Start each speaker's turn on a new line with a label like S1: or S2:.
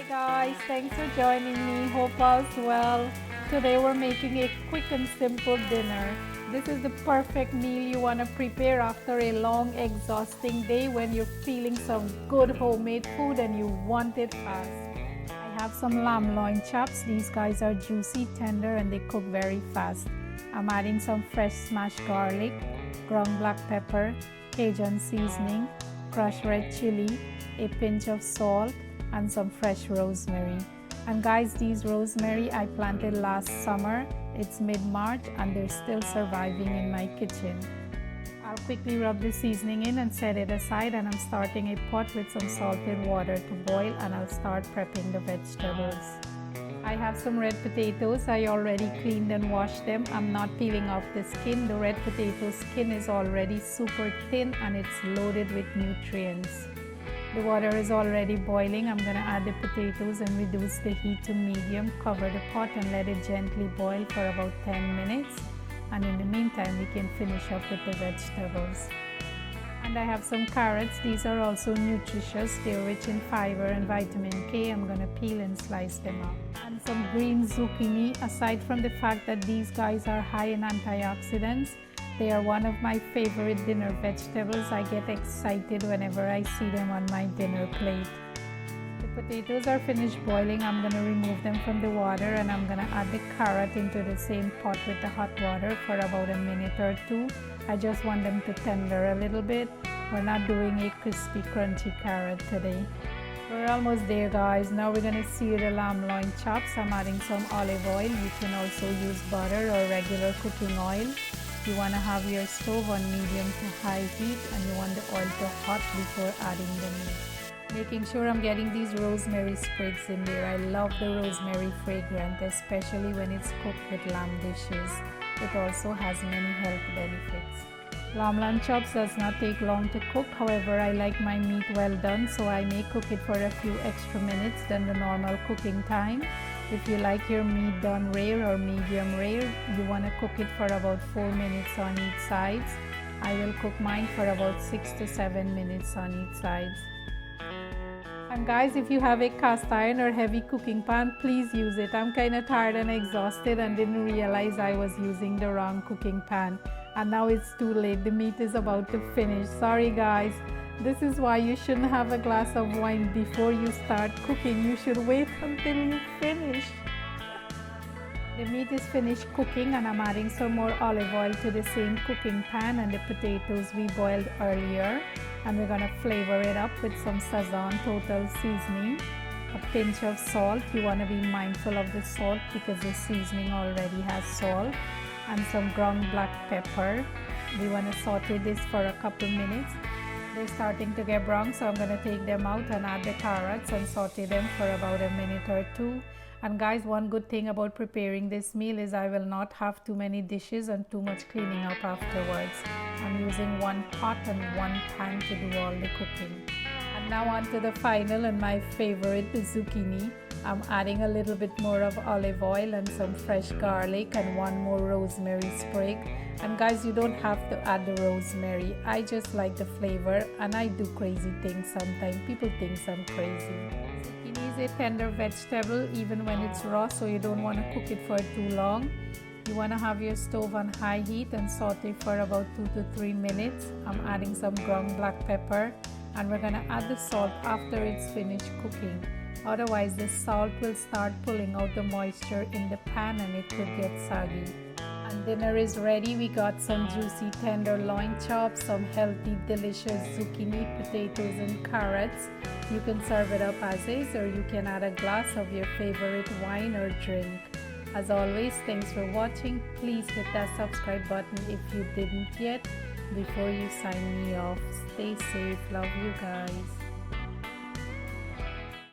S1: Guys, thanks for joining me. Hope all's well. Today we're making a quick and simple dinner. This is the perfect meal you want to prepare after a long, exhausting day when you're feeling some good homemade food and you want it fast. I have some lamb loin chops. These guys are juicy, tender, and they cook very fast. I'm adding some fresh smashed garlic, ground black pepper, cajun seasoning, crushed red chili, a pinch of salt, and some fresh rosemary. And guys, these rosemary I planted last summer. It's mid-March and they're still surviving in my kitchen. I'll quickly rub the seasoning in and set it aside, and I'm starting a pot with some salted water to boil, and I'll start prepping the vegetables. I have some red potatoes. I already cleaned and washed them. I'm not peeling off the skin. The red potato skin is already super thin and it's loaded with nutrients. The water is already boiling. I'm going to add the potatoes and reduce the heat to medium. Cover the pot and let it gently boil for about 10 minutes. And in the meantime, we can finish up with the vegetables. And I have some carrots. These are also nutritious. They're rich in fiber and vitamin K. I'm going to peel and slice them up. And some green zucchini. Aside from the fact that these guys are high in antioxidants, they are one of my favorite dinner vegetables. I get excited whenever I see them on my dinner plate. The potatoes are finished boiling. I'm going to remove them from the water, and I'm going to add the carrot into the same pot with the hot water for about a minute or two. I just want them to tender a little bit. We're not doing a crispy, crunchy carrot today. We're almost there, guys. Now we're going to sear the lamb loin chops. I'm adding some olive oil. You can also use butter or regular cooking oil. You want to have your stove on medium to high heat, and you want the oil to hot before adding the meat. Making sure I'm getting these rosemary sprigs in there. I love the rosemary fragrance, especially when it's cooked with lamb dishes. It also has many health benefits. Lamb loin chops does not take long to cook. However, I like my meat well done, so I may cook it for a few extra minutes than the normal cooking time. If you like your meat done rare or medium rare, you want to cook it for about 4 minutes on each side. I will cook mine for about 6 to 7 minutes on each side. And guys, if you have a cast iron or heavy cooking pan, please use it. I'm kind of tired and exhausted and didn't realize I was using the wrong cooking pan. And now it's too late. The meat is about to finish. Sorry guys. This is why you shouldn't have a glass of wine before you start cooking. You should wait until you finish. The meat is finished cooking, and I'm adding some more olive oil to the same cooking pan and the potatoes we boiled earlier. And we're going to flavor it up with some Sazon total seasoning, a pinch of salt. You want to be mindful of the salt because the seasoning already has salt, and some ground black pepper. We want to saute this for a couple minutes. They're starting to get brown, so I'm going to take them out and add the carrots and saute them for about a minute or two. And guys, one good thing about preparing this meal is I will not have too many dishes and too much cleaning up afterwards. I'm using one pot and one pan to do all the cooking. And now on to the final and my favorite, the zucchini. I'm adding a little bit more of olive oil and some fresh garlic and one more rosemary sprig. And guys, you don't have to add the rosemary. I just like the flavor, and I do crazy things sometimes. People think I'm crazy. Zucchini is a tender vegetable even when it's raw, so you don't want to cook it for too long. You want to have your stove on high heat and saute for about 2 to 3 minutes. I'm adding some ground black pepper, and we're going to add the salt after it's finished cooking. Otherwise, the salt will start pulling out the moisture in the pan and it could get soggy. And dinner is ready. We got some juicy tender loin chops, some healthy delicious zucchini, potatoes and carrots. You can serve it up as is, or you can add a glass of your favorite wine or drink. As always, thanks for watching. Please hit that subscribe button if you didn't yet. Before you sign me off, stay safe. Love you guys.